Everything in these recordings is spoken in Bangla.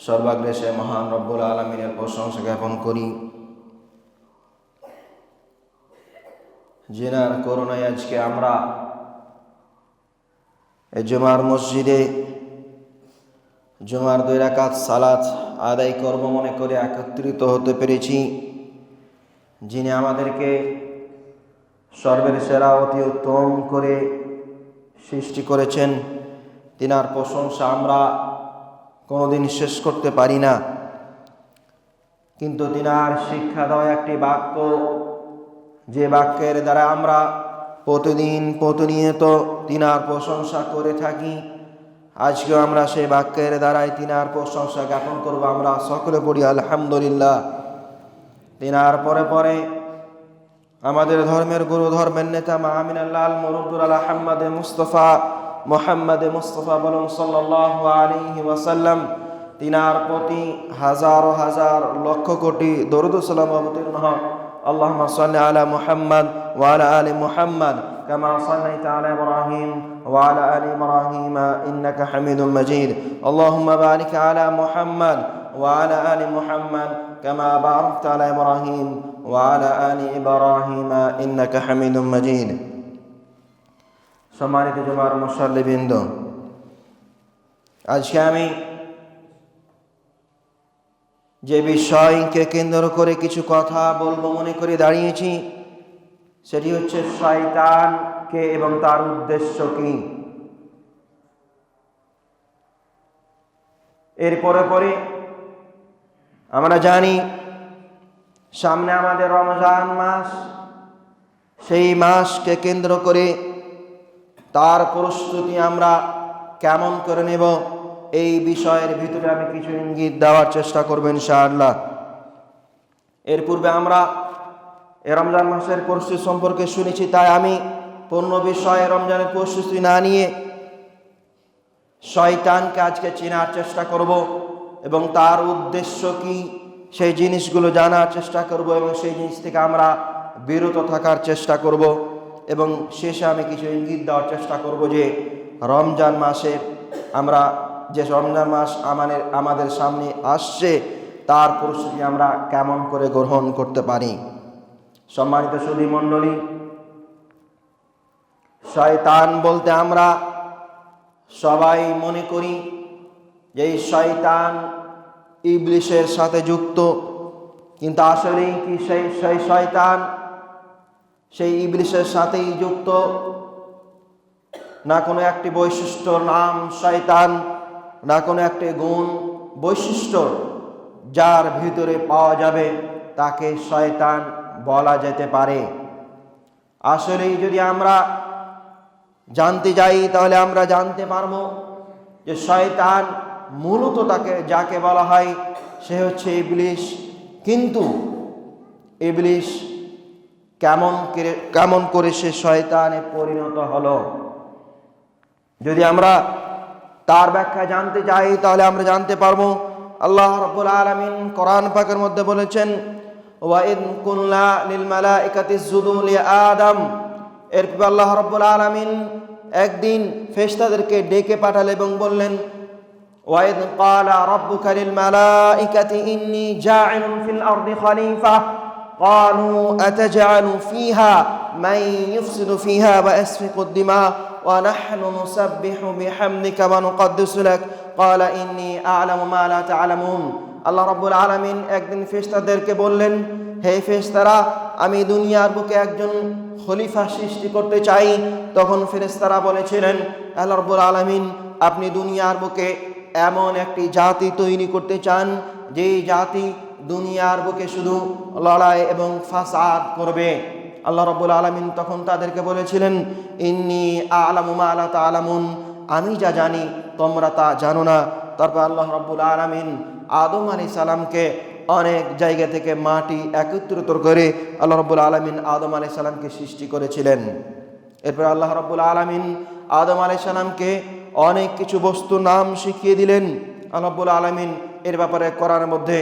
সর্বাগ্রে সে মহান রব্বুল আলামিনের প্রশংসা জ্ঞাপন করি, যিনার করুণায় আজকে আমরা এই জুমার মসজিদে জুমার 2 রাকাত সালাত আদায় করব মনে করে একত্রিত হতে পেরেছি। যিনি আমাদেরকে সর্বের সেরা অতি উত্তম করে সৃষ্টি করেছেন, তিনার প্রশংসা আমরা কোনোদিন শেষ করতে পারি না। কিন্তু তিনার শিক্ষা দেওয়া একটি বাক্য, যে বাক্যের দ্বারা আমরা প্রতিনিয়ত তিনার প্রশংসা করে থাকি, আজকেও আমরা সেই বাক্যের দ্বারাই তিনার প্রশংসা জ্ঞাপন করব। আমরা সকলে পড়ি আলহামদুলিল্লাহ। তিনার পরে পরে আমাদের ধর্মের গুরু, ধর্মের নেতা আমিনাল্লাহ মুরুদ্দুর আলা মোহাম্মদে মুস্তফা বলুন সাল্লাল্লাহু আলাইহি ওয়াসাল্লাম, তিনার প্রতি হাজার হাজার লক্ষ কোটি দরুদ ও সালাম অবতীর্ণ হোক। আল্লাহুম্মা সাল্লি আলা মুহাম্মদ ওয়া আলা আলি মুহাম্মদ কামা সাল্লাইতা আলা ইব্রাহিম ওয়া আলা আলি ইব্রাহিম ইন্নাকা হামিদুম মাজিদ। আল্লাহুম্মা বারিক আলা মুহাম্মদ ওয়া আলা আলি মুহাম্মদ কামা বারাকতা আলা ইব্রাহিম ওয়া আলা আলি ইব্রাহিম ইন্নাকা হামিদুম মাজিদ। সম্মানিত জুমার মুসল্লিবৃন্দ, আজকে আমি যে বিষয়কে কেন্দ্র করে কিছু কথা বলবো মনে করে দাঁড়িয়েছি, সেটি হচ্ছে শয়তানকে এবং তার উদ্দেশ্য কি। এরপরে পরে আমরা জানি সামনে আমাদের রমজান মাস, সেই মাসকে কেন্দ্র করে তার প্রস্তুতি আমরা কেমন করে নেব, এই বিষয়ের ভিতরে আমি কিছু ইঙ্গিত দেওয়ার চেষ্টা করব ইনশাআল্লাহ। এর পূর্বে আমরা রমজান মাসের প্রস্তুতি সম্পর্কে শুনেছি, তাই আমি পূর্ণ বিষয়ে রমজানের প্রস্তুতি না নিয়ে শয়তানকে আজকে চেনার চেষ্টা করব এবং তার উদ্দেশ্য কি সেই জিনিসগুলো জানার চেষ্টা করব এবং সেই জিনিস থেকে আমরা বিরত থাকার চেষ্টা করব। এবং শেষে আমি কিছু ইঙ্গিত দেওয়ার চেষ্টা করব যে রমজান মাসে আমরা যে রমজান মাস আমাদের সামনে আসছে, তার প্রস্তুতি আমরা কেমন করে গ্রহণ করতে পারি। সম্মানিত সুধী মণ্ডলী, শয়তান বলতে আমরা সবাই মনে করি যে এই শয়তান ইবলিসের সাথে যুক্ত, কিন্তু আসলেই কি সেই শয়তান সেই ইবলিসের সাথেই যুক্ত? না কোনো একটি বৈশিষ্ট্য নাম শয়তান, না কোনো একটি গুণ বৈশিষ্ট্য যার ভিতরে পাওয়া যাবে তাকে শয়তান বলা যেতে পারে। আসলেই যদি আমরা জানতে যাই তাহলে আমরা জানতে পারবো যে শয়তান মূলত যাকে বলা হয় সে হচ্ছে ইবলিস। কিন্তু ইবলিস কেমন করে সে শয়তানে পরিণত হলো, যদি আমরা তার ব্যাখ্যা জানতে চাই তাহলে আমরা জানতে পারবো। আল্লাহ রাব্বুল আলামিন কোরআন পাকের মধ্যে বলেছেন, ওয়া ইদ কুল্লা লিল মালাইকাতি ইসজুদু লি আদম। এরপর আল্লাহ রাব্বুল আলামিন একদিন ফেরেশতাদেরকে ডেকে পাঠালেন এবং বললেন, ওয়া ইদ ক্বালা রাব্বুকা লিল মালাইকাতি ইন্নী জাইলুন ফিল আরদি খলিফা ক্বালু আতাজআলু ফিহা মান ইফসিদু ফিহা ওয়া ইয়াসফিকু আদ-দিমা ওয়া নাহনু নুসাব্বিহু বিহামদিকা ওয়া নুকদ্দিসু লাক ক্বালা ইন্নী আ'লামু মা লা তা'লামুন। আল্লাহ রাব্বুল আলামিন একদিন ফেরেশতাদেরকে বললেন, হে ফেরেশতারা, আমি দুনিয়ার বুকে একজন খলিফা সৃষ্টি করতে চাই। তখন ফেরেশতারা বলেছিলেন, আল্লাহ রাব্বুল আলামিন, আপনি দুনিয়ার বুকে এমন একটি জাতি তৈরি করতে চান যেই জাতি দুনিয়ার বুকে শুধু লড়াই এবং ফাসাদ করবে। আল্লাহ রাব্বুল আলামিন তখন তাদেরকে বলেছিলেন, ইন্নী আ'লামু মা লা তা'লামুন, আমি যা জানি তোমরা তা জানো না। তারপর আল্লাহ রাব্বুল আলামিন আদম আলাইহিস সালামকে অনেক জায়গা থেকে মাটি একত্রিত করে আল্লাহ রাব্বুল আলামিন আদম আলাইহিস সালামকে সৃষ্টি করেছিলেন। এরপর আল্লাহ রাব্বুল আলামিন আদম আলাইহিস সালামকে অনেক কিছু বস্তু নাম শিখিয়ে দিলেন। আল্লাহ রাব্বুল আলামিন এর ব্যাপারে কোরআনের মধ্যে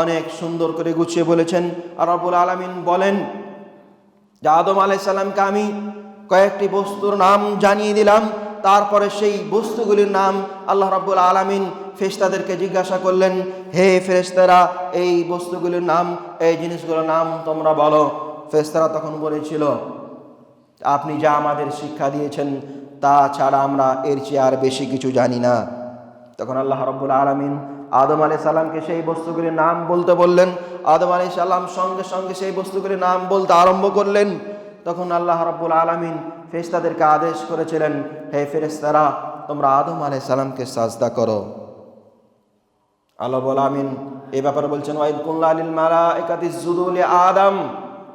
অনেক সুন্দর করে গুছিয়ে বলেছেন। আল্লাহ রাব্বুল আলামিন বলেন যে আদম আলাইহিস সালামকে আমি কয়েকটি বস্তুর নাম জানিয়ে দিলাম, তারপরে সেই বস্তুগুলির নাম আল্লাহ রাব্বুল আলামিন ফেরেশতাদেরকে জিজ্ঞাসা করলেন, হে ফেরেশতারা, এই বস্তুগুলির নাম, এই জিনিসগুলোর নাম তোমরা বলো। ফেরেশতারা তখন বলেছিল, আপনি যা আমাদের শিক্ষা দিয়েছেন তা ছাড়া আমরা এর চেয়ে আর বেশি কিছু জানি না। তখন আল্লাহ রাব্বুল আলামিন আদম আলাইহিস সালামকে সেই বস্তুগুলির নাম বলতে বললেন। আদম আলাইহিস সালাম সঙ্গে সঙ্গে সেই বস্তুগুলির নাম বলতে আরম্ভ করলেন। তখন আল্লাহ রাব্বুল আলামিন ফেরেশতাদেরকে আদেশ করেছিলেন, হে ফেরেশতারা, তোমরা আদম আলাইহিস সালামকে সাজদা করো। আল্লাহ রাব্বুল আলামিন এই ব্যাপারে বলছেন, ওয়াইদ কুল্লা লিল মালাইকাতি ইসজুদু লি আদম,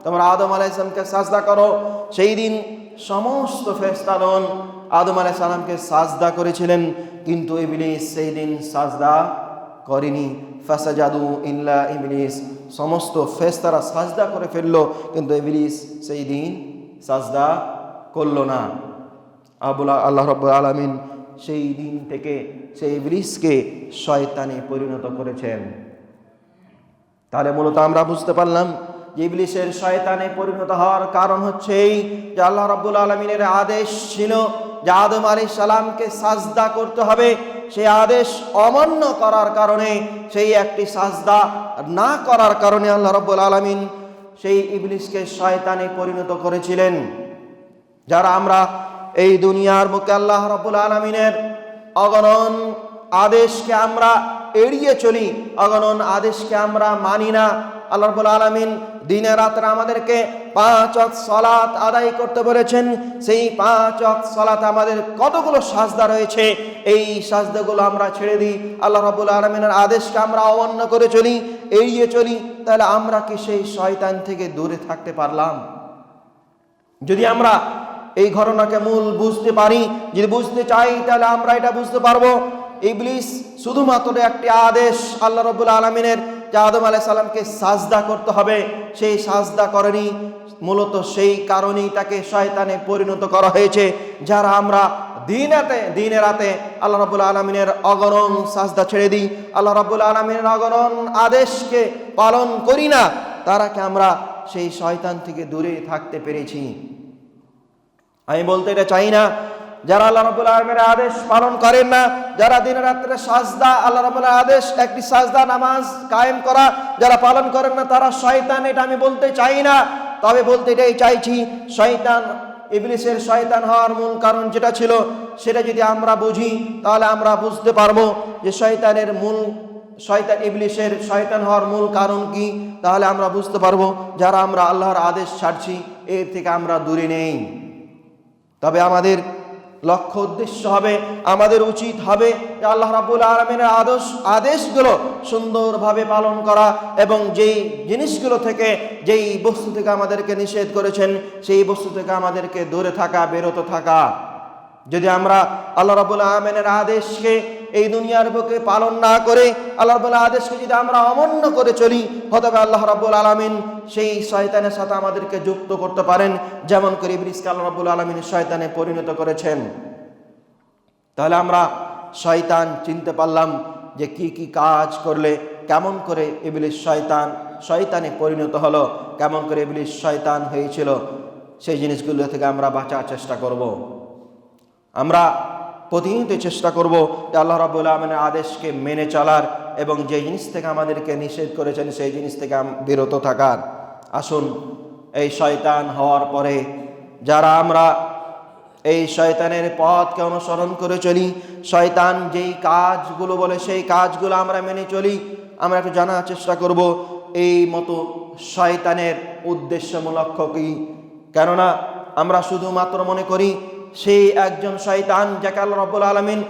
তোমরা আদম আলাইহিস সালামকে সাজদা করো। সেই দিন সমস্ত ফেরেশতাগণ আদম আলাইহিস সালামকে সাজদা করেছিলেন, কিন্তু ইবলিস সেই দিন সাজদা করেনি। ফাসাজাদু ইল্লা ইবলিস, সমস্ত ফেরেশতারা সাজদা করে ফেললো, কিন্তু ইবলিস সেই দিন সাজদা করলো না। আল্লাহ রাব্বুল আলামিন সেই দিন থেকে সেই ইবলিসকে শয়তানে পরিণত করেছেন। তাহলে মূলত আমরা বুঝতে পারলাম যে ইবলিসের শয়তানে পরিণত হওয়ার কারণ হচ্ছে এই যে আল্লাহ রাব্বুল আলামিনের আদেশ ছিল যে আদম আলাইহিস সালামকে সাজদা করতে হবে। সেই আদেশ অমান্য করার কারণে, সেই একটি সাজদা না করার কারণে আল্লাহ রাব্বুল আলামিন সেই ইবলিসকে শয়তানে পরিণত করেছিলেন। যারা আমরা এই দুনিয়ার মুখে আল্লাহ রাব্বুল আলামিনের অগণন আদেশকে আমরা এড়িয়ে চলি, অগণন আদেশকে আমরা মানি না। আল্লাহ রাব্বুল আলামিন দিনে রাতে আমাদেরকে 5 ওয়াক্ত সালাত আদায় করতে বলেছেন। সেই 5 ওয়াক্ত সালাত আমাদের কতগুলো সাজদা রয়েছে, এই সাজদাগুলো আমরা ছেড়ে দিই, আল্লাহ রাব্বুল আলামিনের আদেশকে আমরা অমান্য করে চলি, এড়িয়ে চলি। তাহলে আমরা কি সেই শয়তান থেকে দূরে থাকতে পারলাম? যদি আমরা এই ঘটনাকে মূল বুঝতে পারি, যদি বুঝতে চাই, তাহলে আমরা এটা বুঝতে পারবো ইবলিস শুধুমাত্র একটি আদেশ আল্লাহ রাব্বুল আলামিনের যে আদম আলাইহিস সালামকে সাজদা করতে হবে, সেই সাজদা করেনি। মূলত সেই কারণেই তাকে শয়তানে পরিণত করা হয়েছে। যারা আমরা দিনে রাতে আল্লাহ রাব্বুল আলামিনের অগণন সাজদা ছেড়ে দিই, আল্লাহ রাব্বুল আলামিনের অগণন আদেশকে পালন করি না, তারাকে আমরা সেই শয়তান থেকে দূরে থাকতে পেরেছি। আমি বলতে এটা চাই না যারা আল্লাহ রাব্বুল আলামিনের আদেশ পালন করেন না, যারা দিনে রাত্রে সাজদা, আল্লাহ রাব্বুল আদেশ একটি সাজদা নামাজ কায়েম করা যারা পালন করেন না, তারা শয়তান, এটা আমি বলতে চাই না। তবে বলতে এটাই চাইছি, শয়তান, ইবলিসের শয়তান হওয়ার মূল কারণ যেটা ছিল সেটা যদি আমরা বুঝি, তাহলে আমরা বুঝতে পারবো যে শয়তান ইবলিসের শয়তান হওয়ার মূল কারণ কি। তাহলে আমরা বুঝতে পারবো যারা আমরা আল্লাহর আদেশ ছাড়ছি এর থেকে আমরা দূরে নেই। তবে আমাদের লক্ষ্য উদ্দেশ্য হবে, আমাদের উচিত হবে যে আল্লাহ রাব্বুল আলামিনের আদেশগুলো সুন্দরভাবে পালন করা, এবং যেই জিনিসগুলো থেকে, যেই বস্তু থেকে আমাদেরকে নিষেধ করেছেন সেই বস্তু থেকে আমাদেরকে দূরে থাকা, বিরত থাকা। যদি আমরা আল্লাহ রাব্বুল আলামিনের আদেশকে এই দুনিয়ার বুকে পালন না করে আল্লাহ রাব্বুল আদেশকে যদি আমরা অমান্য করে চলি, হতে পারে আল্লাহ রাব্বুল আলামিন সেই শয়তানের সাথে আমাদেরকে যুক্ত করতে পারেন, যেমন করে ইবলিসকে আল্লাহ রাব্বুল আলামিন শয়তানে পরিণত করেছেন। তাহলে আমরা শয়তান চিনতে পারলাম যে কি কি কাজ করলে কেমন করে ইবলিস শয়তানে পরিণত হলো, কেমন করে ইবলিস শয়তান হয়েছিল। সেই জিনিসগুলো থেকে আমরা বাঁচার চেষ্টা করব। আমরা প্রতিনিয়ত চেষ্টা করব যে আল্লাহ রাব্বুল আলামিনের আদেশকে মেনে চলার, এবং যে জিনিস থেকে আমাদেরকে নিষেধ করেছেন সেই জিনিস থেকে বিরত থাকার। আসুন এই শয়তান হওয়ার পরে যারা আমরা এই শয়তানের পথকে অনুসরণ করে চলি, শয়তান যেই কাজগুলো বলে সেই কাজগুলো আমরা মেনে চলি, আমরা একটু জানার চেষ্টা করব এই মতো শয়তানের উদ্দেশ্যমূলক কি। কেননা আমরা শুধুমাত্র মনে করি সেই একজন শয়তান যাকে আল্লাহ রাব্বুল আলামিন,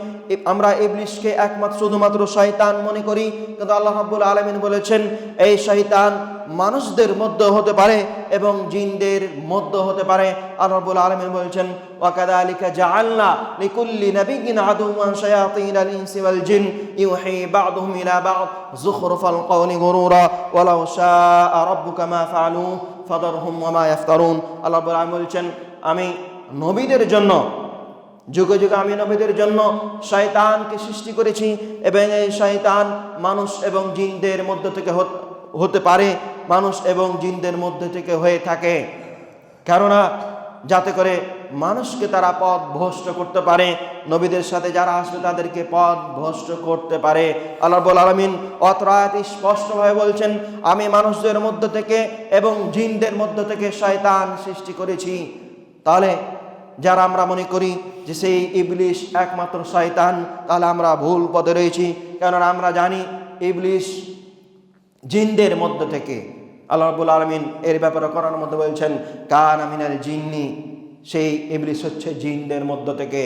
আমরা ইবলিসকে একমাত্র শুধুমাত্র শয়তান মনে করি, কিন্তু আল্লাহ রাব্বুল আলামিন বলেছেন এই শয়তান মানুষদের মধ্যে হতে পারে এবং জিনদের মধ্যে হতে পারে। আল্লাহ রাব্বুল আলামিন বলেছেন, ওয়া কাযালিকা জাআলনা লিকুল্লি নাবিয়্যিন আদুওয়ান শায়াতিনাল ইনসি ওয়াল জিন ইউহি বা'দুহুম ইলা বা'দ যুখরুফাল কওলি গুরুরা ওয়ালাউ শাআ রাব্বুকা মা ফাআলু ফাদারহুম ওয়া মা ইফতারুন। আল্লাহ রাব্বুল আলামিন বলেছেন, আমি নবীদের জন্য, যুগে যুগে আমি নবীদের জন্য শয়তানকে সৃষ্টি করেছি, এবং এই শয়তান মানুষ এবং জিনদের মধ্য থেকে হতে পারে, মানুষ এবং জিনদের মধ্যে থেকে হয়ে থাকে। কেননা যাতে করে মানুষকে তারা পথ ভ্রষ্ট করতে পারে, নবীদের সাথে যারা আসবে তাদেরকে পথ ভ্রষ্ট করতে পারে। আল্লাহ রাব্বুল আলামিন অত্র আয়াতে স্পষ্টভাবে বলছেন, আমি মানুষদের মধ্য থেকে এবং জিনদের মধ্য থেকে শয়তান সৃষ্টি করেছি। তাহলে যারা আমরা মনে করি যে সেই ইবলিশ একমাত্র শয়তান, তাহলে আমরা ভুল পথে রয়েছি। কেননা আমরা জানি ইবলিশ জিনদের মধ্য থেকে। আল্লাহ রাব্বুল আলামিন এর ব্যাপারে কোরআনের মধ্যে বলছেন, কানা মিনাল জিন্নি, সেই ইবলিশ হচ্ছে জিনদের মধ্য থেকে।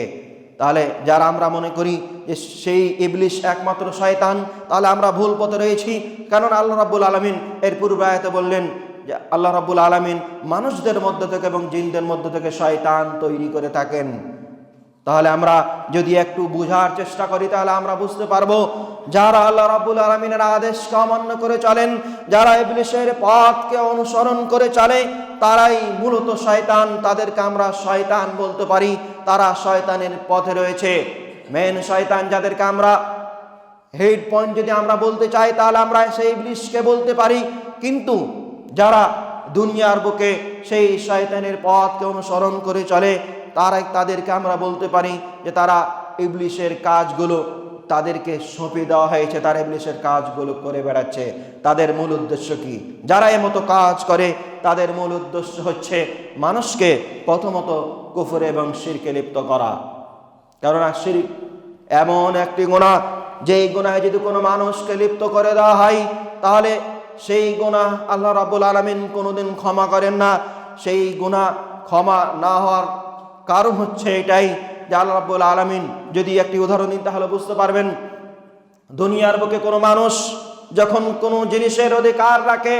তাহলে যারা আমরা মনে করি যে সেই ইবলিশ একমাত্র শয়তান, তাহলে আমরা ভুল পথে রয়েছি। কারণ আল্লাহ রাব্বুল আলামিন এর পূর্বে আয়াতে বললেন যে আল্লাহ রাব্বুল আলামিন মানুষদের মধ্য থেকে এবং জিনদের মধ্য থেকে শয়তান তৈরি করে থাকেন। তাহলে আমরা যদি একটু বুঝার চেষ্টা করি তাহলে আমরা বুঝতে পারবো, যারা আল্লাহ রাব্বুল আলামিনের আদেশকে অমান্য করে চলেন, যারা ইবলিশের পথকে অনুসরণ করে চলে, তারাই মূলত শয়তান। তাদেরকে আমরা শয়তান বলতে পারি, তারা শয়তানের পথে রয়েছে। মেন শয়তান যাদেরকে আমরা হেড পয়েন্ট যদি আমরা বলতে চাই তাহলে আমরা সেই ইবলিশকে বলতে পারি। কিন্তু যারা দুনিয়ার বুকে সেই শয়তানের পথকে অনুসরণ করে চলে, তাদেরকে আমরা বলতে পারি যে তারা ইবলিশের কাজগুলো তাদেরকে সঁপে দেওয়া হয়েছে, তারা ইবলিশের কাজগুলো করে বেড়াচ্ছে। তাদের মূল উদ্দেশ্য কি? যারা এমতো কাজ করে তাদের মূল উদ্দেশ্য হচ্ছে মানুষকে প্রথমত কুফর এবং শিরকে লিপ্ত করা। কেননা শিরক এমন একটি গুনাহ, যেই গুনাহে যদি কোনো মানুষকে লিপ্ত করে দেওয়া হয় তাহলে সেই গুনাহ আল্লাহ রাব্বুল আলামিন কোনোদিন ক্ষমা করেন না। সেই গুনাহ ক্ষমা না হওয়ার কারণ হচ্ছে এটাই যে আল্লাহ রাব্বুল আলামিন, যদি একটি উদাহরণ দিন তাহলে বুঝতে পারবেন। দুনিয়ার বুকে কোনো মানুষ যখন কোনো জিনিসের অধিকার রাখে,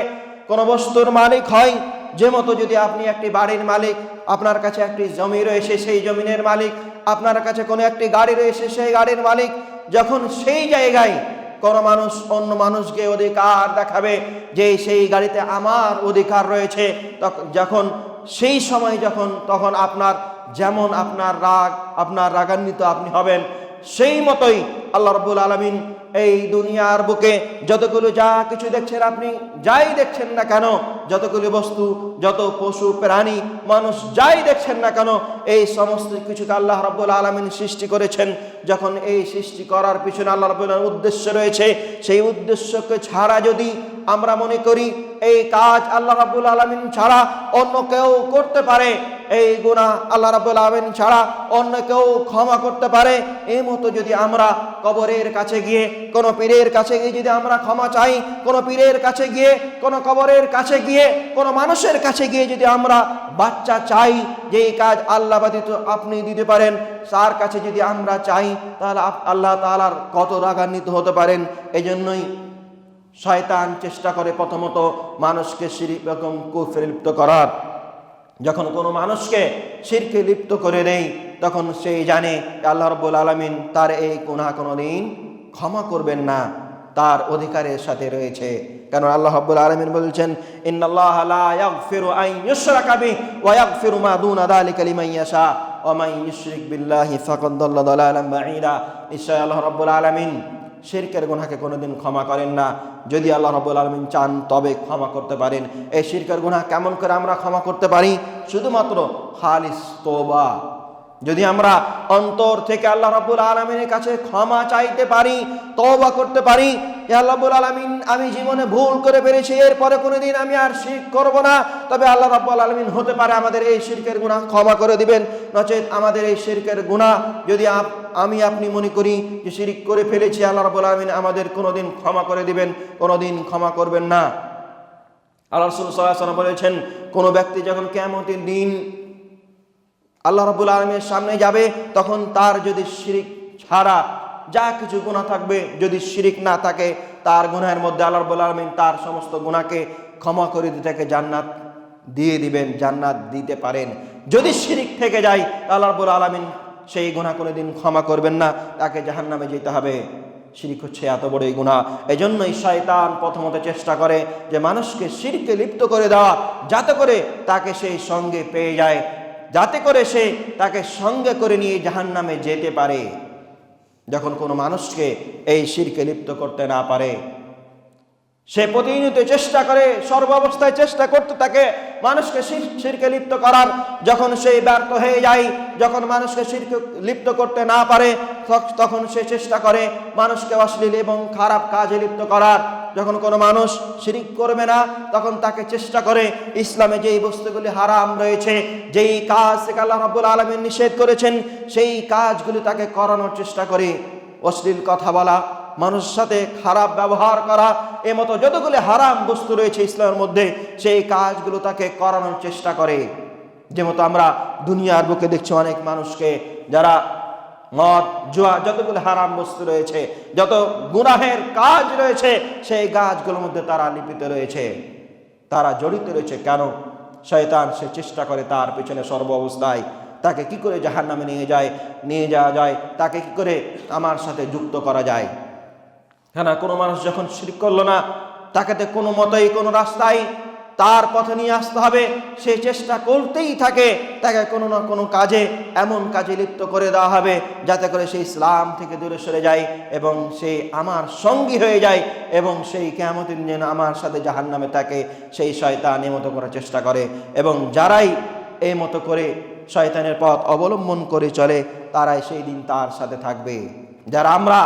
কোনো বস্তুর মালিক হয়, যে মতো যদি আপনি একটি বাড়ির মালিক, আপনার কাছে একটি জমি রয়েছে, সেই জমিনের মালিক, আপনার কাছে কোনো একটি গাড়ি রয়েছে, সেই গাড়ির মালিক, যখন সেই জায়গায় কোনো মানুষ অন্য মানুষকে অধিকার দেখাবে যে সেই গাড়িতে আমার অধিকার রয়েছে, যখন সেই সময় তখন আপনার যেমন আপনার রাগান্বিত আপনি হবেন, সেই মতোই আল্লাহ রাব্বুল আলামিন এই দুনিয়ার বুকে যতগুলো যা কিছু দেখছেন, আপনি যাই দেখছেন না কেন, যতগুলো বস্তু, যত পশু প্রাণী মানুষ যাই দেখছেন না কেন, এই সমস্ত কিছুকে আল্লাহ রাব্বুল আলামিন সৃষ্টি করেছেন। যখন এই সৃষ্টি করার পিছনে আল্লাহ রাব্বুল আলামিনের উদ্দেশ্য রয়েছে, সেই উদ্দেশ্যকে ছাড়া যদি আমরা মনে করি এই কাজ আল্লাহ রাব্বুল আলামিন ছাড়া অন্য কেউ করতে পারে, এই গুনাহ আল্লাহ রাব্বুল আলামিন ছাড়া অন্য কেউ ক্ষমা করতে পারে, এই মতো যদি আমরা কবরের কাছে গিয়ে, কোনো পীরের কাছে গিয়ে যদি আমরা ক্ষমা চাই, কোনো পীরের কাছে গিয়ে, কোনো কবরের কাছে গিয়ে, কোনো মানুষের কাছে গিয়ে যদি আমরা বাচ্চা চাই, যে এই কাজ আল্লাহ ব্যতীত আপনি দিতে পারেন, তার কাছে যদি আমরা চাই, তাহলে আল্লাহ তাআলার কত রাগান্বিত হতে পারেন। এজন্যই শয়তান চেষ্টা করে প্রথমত মানুষকে শিরক এবং কুফরে লিপ্ত করার। যখন কোনো মানুষকে শিরকে লিপ্ত করে দেয়, তখন সেই জানে আল্লাহ রাব্বুল আলামিন তার এই গুনাহ কোনোদিন ক্ষমা করবেন না, তার অধিকারের সাথে রয়েছে। কারণ আল্লাহ রাব্বুল আলামিন বলছেন, ইন্নাল্লাহা লা ইয়াগফিরু আন ইউশরাকা বিহি ওয়া ইয়াগফিরু মা দুনা যালিকা লিমান ইয়াশা ওয়া মান ইউশরিক বিল্লাহি ফাকাদ দাল্লা দালালান বাঈদা। নিশ্চয় আল্লাহ রাব্বুল আলামিন শিরকের গুনাহকে কোনোদিন ক্ষমা করেন না। যদি আল্লাহ রাব্বুল আলামিন চান তবে ক্ষমা করতে পারেন। এই শিরকের গুনাহ কেমন করে আমরা ক্ষমা করতে পারি? শুধুমাত্র খালিস তওবা, যদি আমরা অন্তর থেকে আল্লাহ রাব্বুল আলামিনের কাছে ক্ষমা চাইতে পারি, তওবা করতে পারি, হে আল্লাহ রাব্বুল আলামিন আমি জীবনে ভুল করে ফেলেছি, এরপরে কোনোদিন আমি আর শিরক করব না, তবে আল্লাহ রাব্বুল আলামিন হতে পারে আমাদের এই শিরকের গুনাহ ক্ষমা করে দিবেন। নচেত আমাদের এই শিরকের গুনাহ যদি আপনি মনে করি যে শিরক করে ফেলেছি, আল্লাহ রাব্বুল আলামিন আমাদের কোনোদিন ক্ষমা করে দিবেন, কোনোদিন ক্ষমা করবেন না। আল্লাহ রাসূল সাল্লাল্লাহু আলাইহি ওয়াসাল্লাম বলেছেন, কোন ব্যক্তি যখন কিয়ামতের দিন আল্লাহ রাব্বুল আলামিনের সামনে যাবে, তখন তার যদি শিরক ছাড়া যা কিছু গুনাহ থাকবে, যদি শিরক না থাকে, তার গুনাহের মধ্যে আল্লাহ রাব্বুল আলামিন তার সমস্ত গুনাহকে ক্ষমা করে দিতে তাকে জান্নাত দিয়ে দিবেন, জান্নাত দিতে পারেন। যদি শিরক থেকে যায় আল্লাহ রাব্বুল আলামিন সেই গুনাহ কোনোদিন ক্ষমা করবেন না, তাকে জাহান্নামে যেতে হবে। শিরক হচ্ছে এত বড় গুনাহ। এজন্যই শয়তান প্রথমত চেষ্টা করে যে মানুষকে শিরকে লিপ্ত করে দেওয়া, যাতে করে তাকে সেই সঙ্গে পেয়ে যায়, যাতে করে সে তাকে সঙ্গে করে নিয়ে জাহান্নামে যেতে পারে। যখন কোনো মানুষকে এই শিরকে লিপ্ত করতে না পারে, সে প্রতিনিয়ত চেষ্টা করে, সর্বাবস্থায় চেষ্টা করতে থাকে মানুষকে শিরকে লিপ্ত করার। যখন সে ব্যর্থ হয়ে যায়, যখন মানুষকে শিরকে লিপ্ত করতে না পারে, তখন সে চেষ্টা করে মানুষকে অশ্লীল এবং খারাপ কাজে লিপ্ত করার। যখন কোনো মানুষ শিরিক করবে না, তখন তাকে চেষ্টা করে ইসলামে যেই বস্তুগুলি হারাম রয়েছে, যেই কাজ থেকে আল্লাহ রাব্বুল আলামিন নিষেধ করেছেন, সেই কাজগুলি তাকে করানোর চেষ্টা করে। অশ্লীল কথা বলা, মানুষের সাথে খারাপ ব্যবহার করা, এমতো যতগুলি হারাম বস্তু রয়েছে ইসলামের মধ্যে, সেই কাজগুলো তাকে করানোর চেষ্টা করে। যেমতো আমরা দুনিয়ার বুকে দেখছি অনেক মানুষকে, যারা মদ, জুয়া, যতগুলো হারাম বস্তু রয়েছে, যত গুনাহের কাজ রয়েছে, সেই কাজগুলোর মধ্যে তারা লিপ্ত রয়েছে, তারা জড়িত রয়েছে। কেন? শয়তান সে চেষ্টা করে তার পেছনে সর্ব অবস্থায় তাকে কি করে জাহান্নামে নিয়ে যাওয়া যায়, তাকে কি করে আমার সাথে যুক্ত করা যায়। হ্যাঁ, কোনো মানুষ যখন শিরক করলো না, তাকে তো কোনো মতেই কোনো রাস্তায় তার পথে নিয়ে আসতে হবে। সে চেষ্টা করতেই থাকে, তাকে কোনো না কোনো কাজে, এমন কাজে লিপ্ত করে দেওয়া হবে যাতে করে সে ইসলাম থেকে দূরে সরে যায় এবং সে আমার সঙ্গী হয়ে যায়, এবং সেই কিয়ামতের দিন আমার সাথে জাহান্নামে থাকে। সেই শয়তান এই মতো করার চেষ্টা করে, এবং যারাই এই মতো করে শয়তানের পথ অবলম্বন করে চলে, তারাই সেই দিন তার সাথে থাকবে। যারা আমরা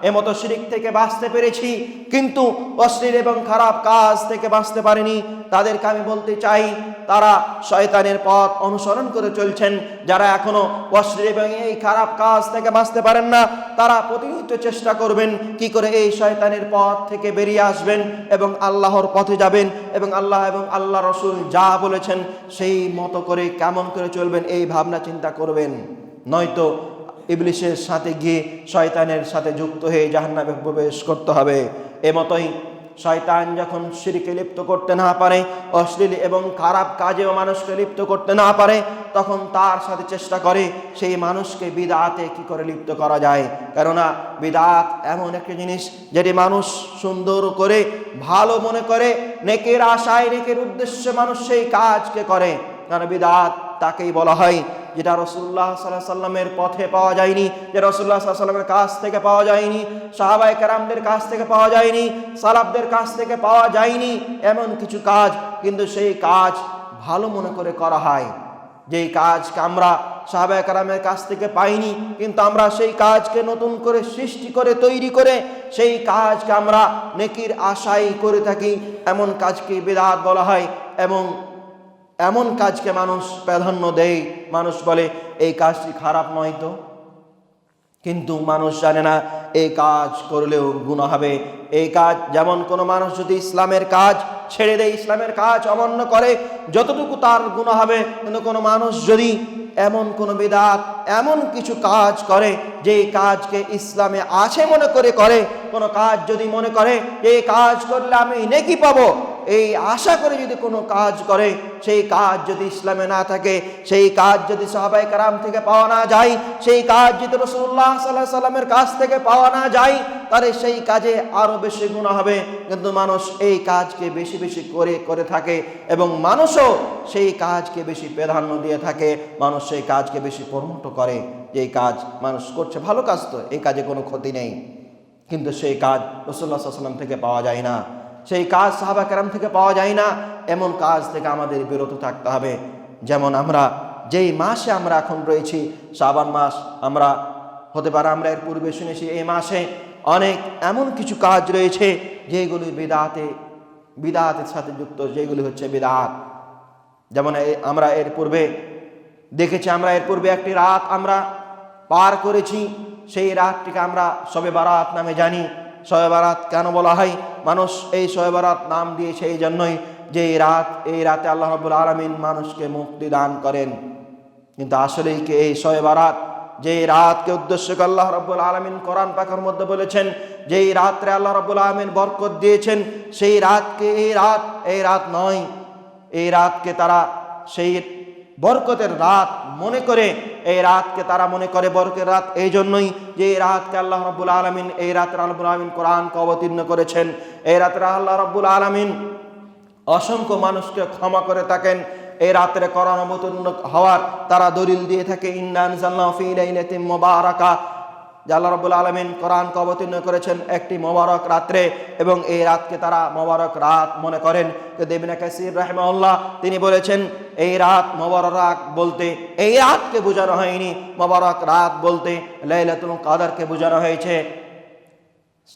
এমতো শিরিক থেকে বাঁচতে পেরেছি কিন্তু অশ্লীল এবং খারাপ কাজ থেকে বাঁচতে পারেনি, তাদেরকে আমি বলতে চাই, তারা শয়তানের পথ অনুসরণ করে চলছেন। যারা এখনো অশ্লীল এবং এই খারাপ কাজ থেকে বাঁচতে পারেন না, তারা প্রতিনিয়ত চেষ্টা করবেন কি করে এই শয়তানের পথ থেকে বেরিয়ে আসবেন এবং আল্লাহর পথে যাবেন, এবং আল্লাহ এবং আল্লাহ রসুল যা বলেছেন সেই মতো করে কেমন করে চলবেন, এই ভাবনা চিন্তা করবেন। নয়তো ইবলিসের সাথে গিয়ে শয়তানের সাথে যুক্ত হয়ে জাহান্নামে প্রবেশ করতে হবে। এমতই শয়তান যখন শিরকে লিপ্ত করতে না পারে, অশ্লীল এবং খারাপ কাজেও মানুষকে লিপ্ত করতে না পারে, তখন তার সাথে চেষ্টা করে সেই মানুষকে বিদআতে কি করে লিপ্ত করা যায়। কেননা বিদআত এমন একটা জিনিস যেটি মানুষ সুন্দর করে ভালো মনে করে, নেকের আশায়, নেকের উদ্দেশ্যে মানুষ সেই কাজকে করে। কারণ বিদআত তাকেই বলা হয় যেটা রাসূলুল্লাহ সাল্লাল্লাহু আলাইহি সাল্লামের পথে পাওয়া যায়নি, যে রাসূলুল্লাহ সাল্লাল্লাহু আলাইহি সাল্লামের কাছ থেকে পাওয়া যায়নি, সাহাবায়ে কেরামদের কাছ থেকে পাওয়া যায়নি, সালাফদের কাছ থেকে পাওয়া যায়নি, এমন কিছু কাজ কিন্তু সেই কাজ ভালো মনে করে করা হয়। যেই কাজকে আমরা সাহাবায়ে কেরামের কাছ থেকে পাইনি, কিন্তু আমরা সেই কাজকে নতুন করে সৃষ্টি করে তৈরি করে সেই কাজকে আমরা নেকির আশায় করে থাকি, এমন কাজকে বিদআত বলা হয়। এবং এমন কাজকে মানুষ প্রাধান্য দেয়, মানুষ বলে এই কাজটি খারাপ নয় তো, কিন্তু মানুষ জানে না এই কাজ করলেও গুনাহ হবে। এই কাজ যেমন কোনো মানুষ যদি ইসলামের কাজ ছেড়ে দেয়, ইসলামের কাজ অমান্য করে, যতটুকু তার গুনাহ হবে, কিন্তু কোনো মানুষ যদি এমন কোনো বিদআত, এমন কিছু কাজ করে যে কাজকে ইসলামে আছে মনে করে কোনো কাজ যদি মনে করে যে এই কাজ করলে আমি নেকি পাবো, এই আশা করে যদি কোনো কাজ করে, সেই কাজ যদি ইসলামে না থাকে, সেই কাজ যদি সাহাবায়ে কেরাম থেকে পাওয়া না যায়, সেই কাজ যদি রাসূলুল্লাহ সাল্লাল্লাহু আলাইহি সাল্লামের কাছ থেকে পাওয়া না যায়, তাহলে সেই কাজে আরো বেশি গুনাহ হবে। কিন্তু মানুষ এই কাজকে বেশি বেশি করে থাকে, এবং মানুষও সেই কাজকে বেশি প্রাধান্য দিয়ে থাকে, মানুষ সেই কাজকে বেশি প্রমোট করে। যে কাজ মানুষ করছে ভালো কাজ, তো এই কাজে কোনো ক্ষতি নেই, কিন্তু সেই কাজ রাসূলুল্লাহ সাল্লাল্লাহু আলাইহি সাল্লাম থেকে পাওয়া যায় না, সেই কাজ সাহাবা কেরাম থেকে পাওয়া যায় না, এমন কাজ থেকে আমাদের বিরত থাকতে হবে। যেমন আমরা যেই মাসে আমরা এখন রয়েছি, শাবান মাস, আমরা হতে পারে আমরা এর পূর্বে শুনেছি এই মাসে অনেক এমন কিছু কাজ রয়েছে যেগুলি বিদআতের সাথে যুক্ত, যেগুলি হচ্ছে বিদআত। যেমন আমরা এর পূর্বে দেখেছি, আমরা এর পূর্বে একটি রাত আমরা পার করেছি, সেই রাতটিকে আমরা শবে বারাত নামে জানি। শবে বারাত কেন বলা হয়? মানুষ এই শবে বারাত নাম দিয়েছে এই জন্যই যে এই রাতে আল্লাহ রাব্বুল আলামিন মানুষকে মুক্তি দান করেন। কিন্তু আসলেই কি এই শবে বারাত, যে রাতকে উদ্দেশ্য করে আল্লাহ রাব্বুল আলামিন কোরআন পাকের মধ্যে বলেছেন যে এই রাত্রে আল্লাহ রাব্বুল আলামিন বরকত দিয়েছেন, সেই রাতকে এই রাত নয়। এই রাতকে তারা সেই বরকতের রাত মনে করে, এই রাতকে তারা মনে করে বরকতের রাত এই জন্যই যে এই রাতকে আল্লাহ রাব্বুল আলামিন, এই রাতের আল্লাহ রাব্বুল আলামিন কোরআনকে অবতীর্ণ করেছেন। এই রাতের আল্লাহ রাব্বুল আলামিন অসংখ্য মানুষকে ক্ষমা করে থাকেন। এই রাত্রে কোরআন অবতীর্ণ হওয়ার তারা দলিল দিয়ে থাকে, ইন্না আনজালনাহু ফী লাইলাতিন মুবারাকা, যে আল্লাহ রাব্বুল আলামিন কোরআনকে অবতীর্ণ করেছেন একটি মোবারক রাত্রে, এবং এই রাতকে তারা মোবারক রাত মনে করেন। কিন্তু ইবনে কাসির রাহিমাহুল্লাহ তিনি বলেছেন এই রাত মোবারক রাত বলতে এই রাতকে বোঝানো হয়নি, মোবারক রাত বলতে লাইলাতুল কদরকে বোঝানো হয়েছে।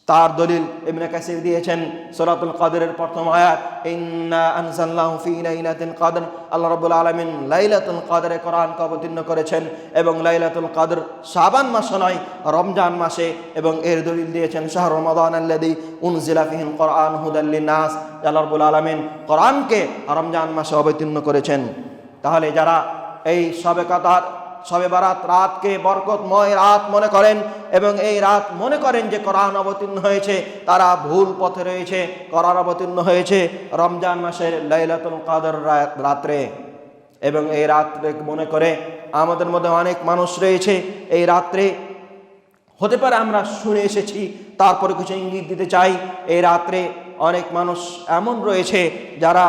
তার দলিল ইবনে কাসির দিয়েছেন সূরাতুল কদরের প্রথম আয়াত, ইন্না আনজালনাহু ফি লাইলাতিল কদর। আল্লাহ রাব্বুল আলামিন লাইলাতুল কদরে কোরআনকে অবতীর্ণ করেছেন, এবং লাইলাতুল কদর শাবান মাসে নয়, রমজান মাসে। এবং এর দলিল দিয়েছেন শাহরু রমাদান আল্লাযী উনজিলা ফীহিল কোরআন হুদাল লিন্নাস। আল্লাহ রাব্বুল আলামিন কোরআনকে রমজান মাসে অবতীর্ণ করেছেন। তাহলে যারা এই শবে বারাত রাতকে বরকতময় রাত মনে করেন এবং এই রাত মনে করেন যে কোরআন অবতীর্ণ হয়েছে, তারা ভুল পথে রয়েছে। কোরআন অবতীর্ণ হয়েছে রমজান মাসের লাইলাতুল কদর রাত্রে, এবং এই রাত্রে মনে করে আমাদের মধ্যে অনেক মানুষ রয়েছে এই রাত্রে, হতে পারে আমরা শুনে এসেছি, তারপরে কিছু ইঙ্গিত দিতে চাই। এই রাত্রে অনেক মানুষ এমন রয়েছে যারা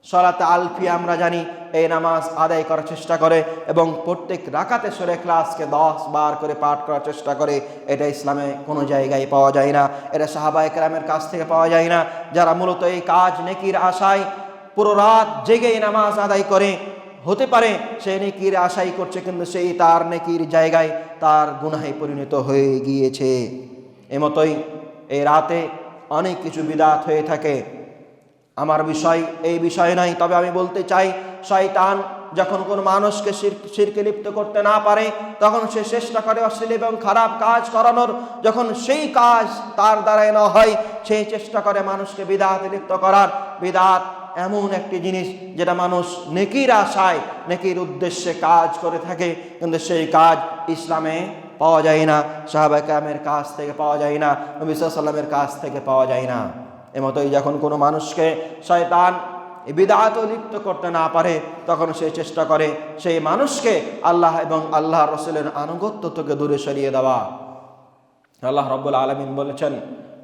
সালাতে আলফি আমরা জানি এই নামাজ আদায় করার চেষ্টা করে, এবং প্রত্যেক রাকাতে সূরা ইখলাসকে 10 বার করে পাঠ করার চেষ্টা করে। এটা ইসলামে কোনো জায়গায় পাওয়া যায় না, এটা সাহাবায়ে কেরামের কাছ থেকে পাওয়া যায় না। যারা মূলত এই কাজ নেকির আশায় পুরো রাত জেগে নামাজ আদায় করে, হতে পারে সে নেকির আশাই করছে, কিন্তু সেই তার নেকির জায়গায় তার গুনাহে পরিণত হয়ে গিয়েছে। এমতই এই রাতে অনেক কিছু বিদআত হয়ে থাকে। আমার বিষয় এই বিষয় নাই, তবে আমি বলতে চাই, শয়তান যখন কোনো মানুষকে শিরকে লিপ্ত করতে না পারে, তখন সে চেষ্টা করে অশ্লীল এবং খারাপ কাজ করানোর। যখন সেই কাজ তার দ্বারাই না হয়, সে চেষ্টা করে মানুষকে বিদআতে লিপ্ত করার। বিদআত এমন একটি জিনিস যেটা মানুষ নেকির আশায় নেকির উদ্দেশ্যে কাজ করে থাকে, কিন্তু সেই কাজ ইসলামে পাওয়া যায় না, সাহাবায়ে কেরামের কাছ থেকে পাওয়া যায় না, নবী সাল্লাল্লাহু আলাইহি ওয়াসাল্লামের কাছ থেকে পাওয়া যায় না। এমতই যখন কোনো মানুষকে শয়তান বিদআতে লিপ্ত করতে না পারে, তখন সে চেষ্টা করে সেই মানুষকে আল্লাহ এবং আল্লাহ রাসূলের আনুগত্য থেকে দূরে সরিয়ে দেওয়া। আল্লাহ রাব্বুল আলামিন বলেছেন,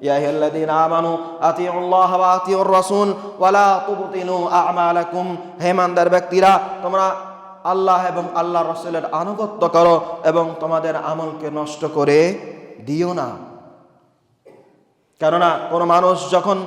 ইয়া আইয়ুহাল্লাযীনা আমানু আতিউল্লাহ ওয়া আতিউর রাসূল ওয়া লা তুবতিলু আ'মালাকুম। হে ইমানদার ব্যক্তিরা, তোমরা আল্লাহ এবং আল্লাহ রাসূলের আনুগত্য করো এবং তোমাদের আমলকে নষ্ট করে দিও না। কেননা কোনো মানুষ যখন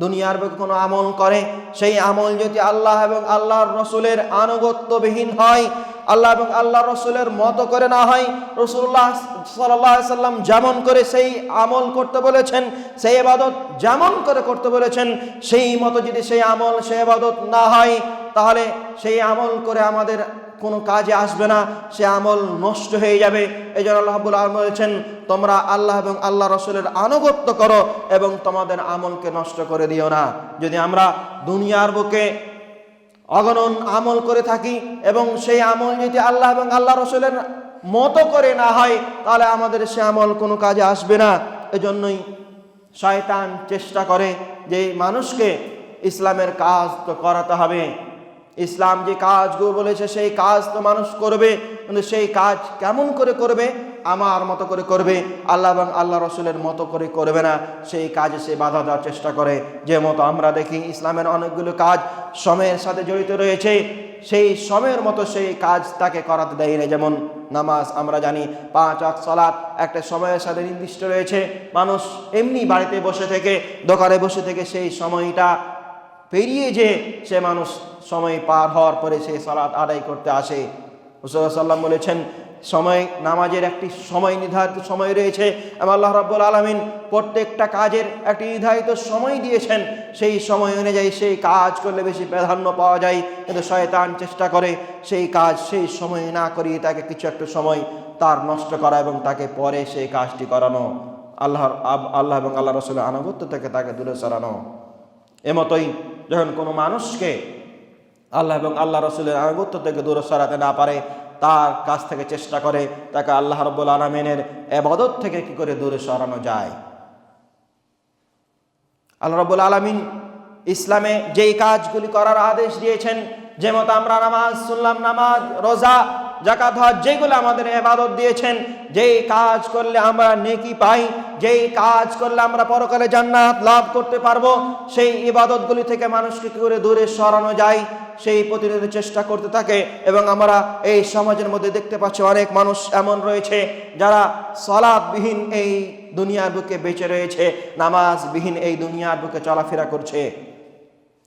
দুনিয়ার বুকে কোনো আমল করে, সেই আমল যদি আল্লাহ এবং আল্লাহর রাসূলের আনুগত্যবিহীন হয়, আল্লাহ এবং আল্লাহর রাসূলের মতো করে না হয়, রাসূলুল্লাহ সাল্লাল্লাহু আলাইহি সাল্লাম যেমন করে সেই আমল করতে বলেছেন, সেই ইবাদত যেমন করে করতে বলেছেন, সেই মতো যদি সেই আমল সেই ইবাদত না হয়, তাহলে সেই আমল করে আমাদের কোনো কাজে আসবে না, সে আমল নষ্ট হয়ে যাবে। এই জন্য আল্লাহ রাব্বুল আলামিন বলেছেন, তোমরা আল্লাহ এবং আল্লাহ রাসূলের আনুগত্য করো এবং তোমাদের আমলকে নষ্ট করে দিও না। যদি আমরা দুনিয়ার বুকে অগণন আমল করে থাকি এবং সেই আমল যদি আল্লাহ এবং আল্লাহ রাসূলের মতো করে না হয়, তাহলে আমাদের সে আমল কোনো কাজে আসবে না। এজন্যই শয়তান চেষ্টা করে যে মানুষকে ইসলামের কাজ তো করাতে হবে, ইসলাম যে কাজগুলো বলেছে সেই কাজ তো মানুষ করবে, কিন্তু সেই কাজ কেমন করে করবে? আমার মতো করে করবে, আল্লাহ এবং আল্লাহ রাসূলের মতো করে করবে না। সেই কাজে সে বাধা দেওয়ার চেষ্টা করে। যে মতো আমরা দেখি ইসলামের অনেকগুলো কাজ সময়ের সাথে জড়িত রয়েছে, সেই সময়ের মতো সেই কাজ তাকে করাতে দেয় না। যেমন নামাজ আমরা জানি 5 ওয়াক্ত সালাত একটা সময়ের সাথে নির্দিষ্ট রয়েছে। মানুষ এমনি বাড়িতে বসে থেকে, দোকানে বসে থেকে সেই সময়টা পেরিয়ে যে সে মানুষ সময় পার হওয়ার পরে সেই সালাত আদায় করতে আসে। রাসূলুল্লাহ সাল্লাল্লাহু আলাইহি ওয়াসাল্লাম বলেছেন, সময় নামাজের একটি সময় নির্ধারিত সময় রয়েছে এবং আল্লাহ রাব্বুল আলামিন প্রত্যেকটা কাজের একটি নির্ধারিত সময় দিয়েছেন। সেই সময় অনুযায়ী সেই কাজ করলে বেশি প্রাধান্য পাওয়া যায়, কিন্তু শয়তান চেষ্টা করে সেই কাজ সেই সময় না করিয়ে তাকে কিছু একটা সময় তার নষ্ট করা এবং তাকে পরে সেই কাজটি করানো, আল্লাহ এবং আল্লাহ রাসূলের আনুগত্য থেকে তাকে দূরে সরানো। এমতই যখন কোনো মানুষকে আল্লাহ এবং আল্লাহ রাসূলের আনুগত্য থেকে দূরে সরাতে না পারে, তার কাছ থেকে চেষ্টা করে তাকে আল্লাহ রাব্বুল আলামিনের ইবাদত থেকে কি করে দূরে সরানো যায়। আল্লাহ রাব্বুল আলামিন ইসলামে যেই কাজগুলি করার আদেশ দিয়েছেন, যেমন আমরা নামাজ শুনলাম, নামাজ, রোজা, যাকাত, হজ, যেগুলো আমাদের ইবাদত দিয়েছেন, যেই কাজ করলে আমরা নেকি পাই, যেই কাজ করলে আমরা পরকালে জান্নাত লাভ করতে পারবো, সেই ইবাদতগুলি থেকে মানুষকে কি করে দূরে সরানো যায় সেই প্রতিনিয়ত চেষ্টা করতে থাকে। এবং আমরা এই সমাজের মধ্যে দেখতে পাচ্ছি অনেক মানুষ এমন রয়েছে যারা সালাতবিহীন এই দুনিয়ার বুকে বেঁচে রয়েছে, নামাজবিহীন এই দুনিয়ার বুকে চলাফেরা করছে।